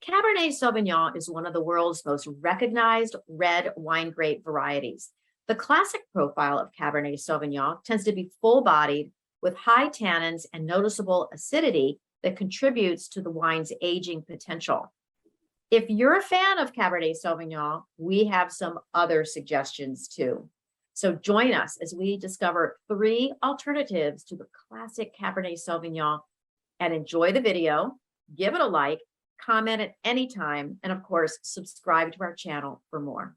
Cabernet Sauvignon is one of the world's most recognized red wine grape varieties. The classic profile of Cabernet Sauvignon tends to be full-bodied with high tannins and noticeable acidity that contributes to the wine's aging potential. If you're a fan of Cabernet Sauvignon, we have some other suggestions too. So join us as we discover 3 alternatives to the classic Cabernet Sauvignon and enjoy the video, give it a like, comment at any time, and of course, subscribe to our channel for more.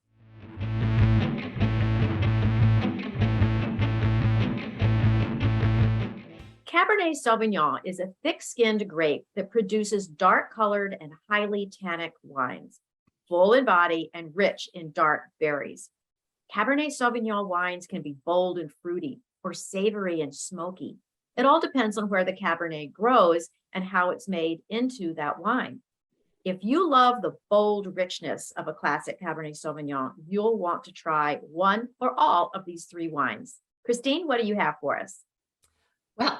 Cabernet Sauvignon is a thick-skinned grape that produces dark-colored and highly tannic wines, full in body and rich in dark berries. Cabernet Sauvignon wines can be bold and fruity or savory and smoky. It all depends on where the Cabernet grows and how it's made into that wine. If you love the bold richness of a classic Cabernet Sauvignon, you'll want to try one or all of these 3 wines. Christine, what do you have for us? Well,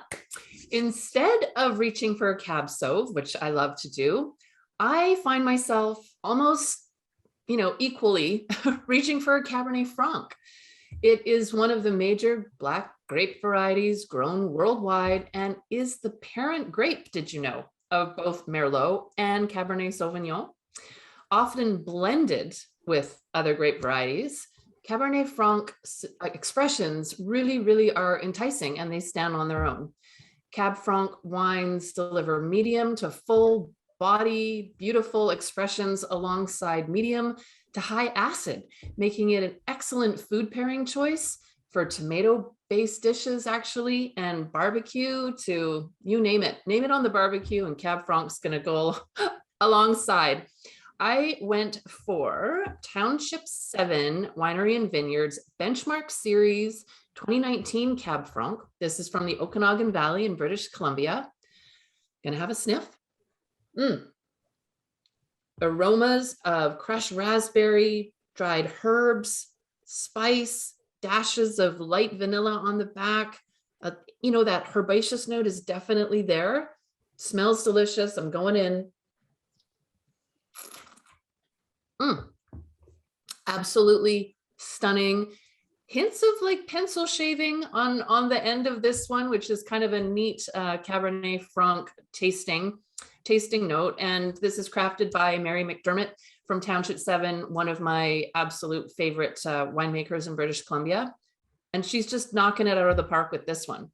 instead of reaching for a Cab Sauv, which I love to do, I find myself almost, equally reaching for a Cabernet Franc. It is one of the major black grape varieties grown worldwide and is the parent grape, did you know, of both Merlot and Cabernet Sauvignon. Often blended with other grape varieties, Cabernet Franc expressions really are enticing and they stand on their own. Cab Franc wines deliver medium to full body, beautiful expressions alongside medium to high acid, making it an excellent food pairing choice for tomato-based dishes, actually, and barbecue to, you name it on the barbecue, and Cab Franc's gonna go alongside. I went for Township 7 Winery and Vineyards Benchmark Series 2019 Cab Franc. This is from the Okanagan Valley in British Columbia. Gonna have a sniff. Aromas of crushed raspberry, dried herbs, spice, dashes of light vanilla on the back. That herbaceous note is definitely there. Smells delicious. I'm going in. Absolutely stunning. Hints of like pencil shaving on the end of this one, which is kind of a neat Cabernet Franc tasting note. And this is crafted by Mary McDermott from Township 7, one of my absolute favorite winemakers in British Columbia. And she's just knocking it out of the park with this one.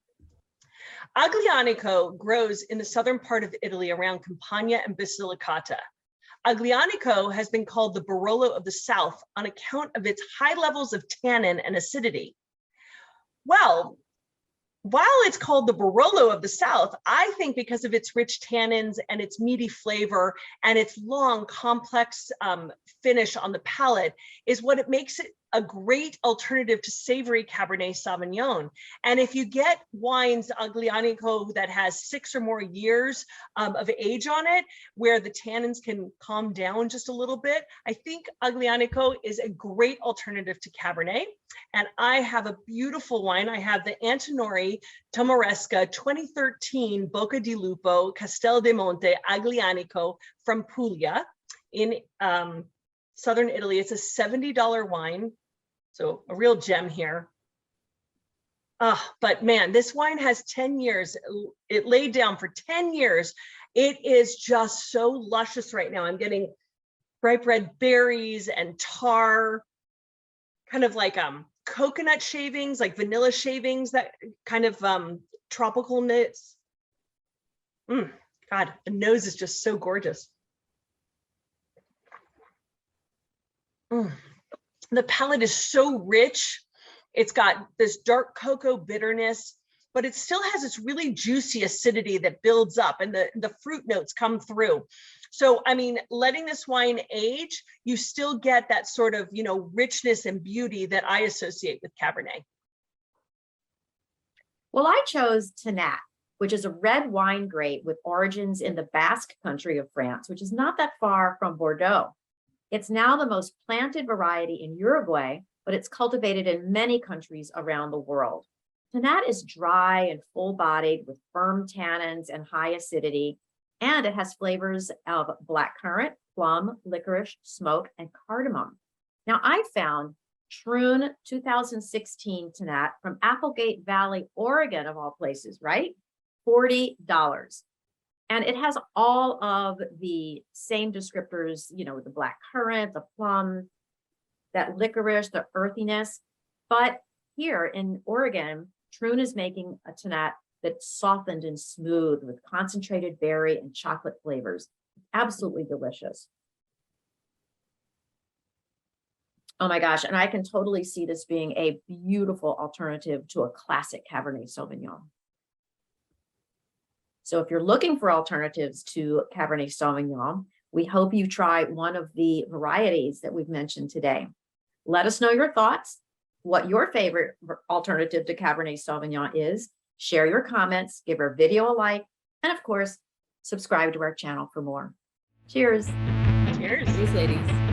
Aglianico grows in the southern part of Italy around Campania and Basilicata. Aglianico has been called the Barolo of the South on account of its high levels of tannin and acidity. Well, while it's called the Barolo of the South, I think because of its rich tannins and its meaty flavor and its long, complex finish on the palate is what it makes it a great alternative to savory Cabernet Sauvignon. And if you get wines, Aglianico, that has 6 or more years of age on it, where the tannins can calm down just a little bit, I think Aglianico is a great alternative to Cabernet. And I have a beautiful wine. I have the Antinori Tomaresca 2013 Bocca di Lupo Castel de Monte Aglianico from Puglia in Southern Italy. It's a $70 wine. So a real gem here. But man, this wine has 10 years. It laid down for 10 years. It is just so luscious right now. I'm getting ripe red berries and tar, kind of like coconut shavings, like vanilla shavings, that kind of tropical notes. God, the nose is just so gorgeous. The palate is so rich. It's got this dark cocoa bitterness, but it still has this really juicy acidity that builds up and the fruit notes come through. So, I mean, letting this wine age, you still get that sort of, richness and beauty that I associate with Cabernet. Well, I chose Tanna, which is a red wine grape with origins in the Basque country of France, which is not that far from Bordeaux. It's now the most planted variety in Uruguay, but it's cultivated in many countries around the world. Tanna is dry and full-bodied with firm tannins and high acidity. And it has flavors of blackcurrant, plum, licorice, smoke, and cardamom. Now, I found Troon 2016 Tanat from Applegate Valley, Oregon, of all places, right? $40. And it has all of the same descriptors, you know, the black currant, the plum, that licorice, the earthiness. But here in Oregon, Troon is making a Tanat that's softened and smooth with concentrated berry and chocolate flavors. Absolutely delicious. Oh my gosh, and I can totally see this being a beautiful alternative to a classic Cabernet Sauvignon. So if you're looking for alternatives to Cabernet Sauvignon, we hope you try one of the varieties that we've mentioned today. Let us know your thoughts, what your favorite alternative to Cabernet Sauvignon is. Share your comments, give our video a like, and of course, subscribe to our channel for more. Cheers. Cheers. Cheers, ladies.